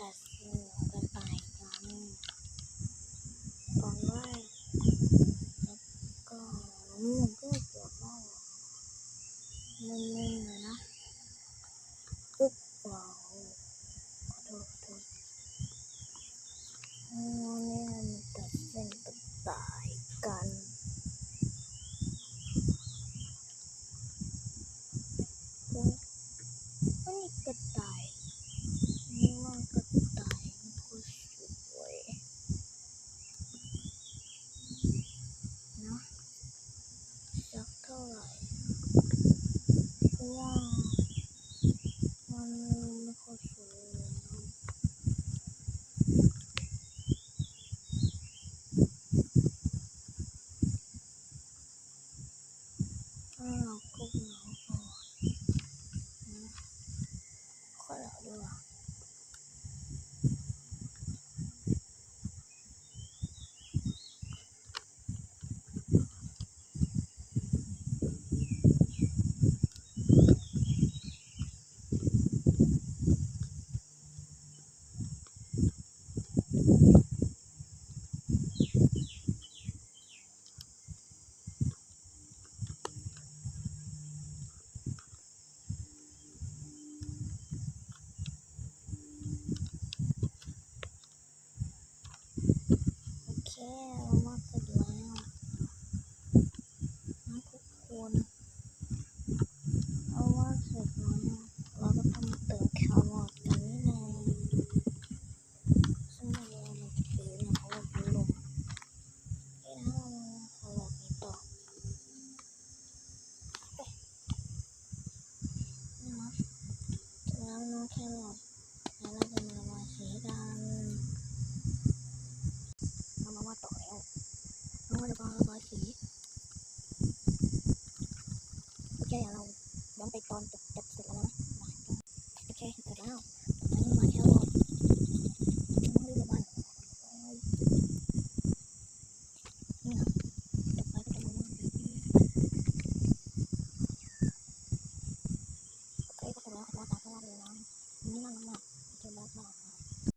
ตัดสินกระต่ายกันตอนแรกแล้วก็มันก็เกือบว่ามึนๆเลยนะปึ๊บว้าวขอโทษเนี่ยมันตัดสินกระต่ายกันก็นี่กระต่ายนี่ว่ากระต่ายมันก็สวยนะสักเท่าไหร่เพราะว่ามันไม่ค่อยสวยแล้วเราก็เหงาก่อนนะขอเราด้วยโอเค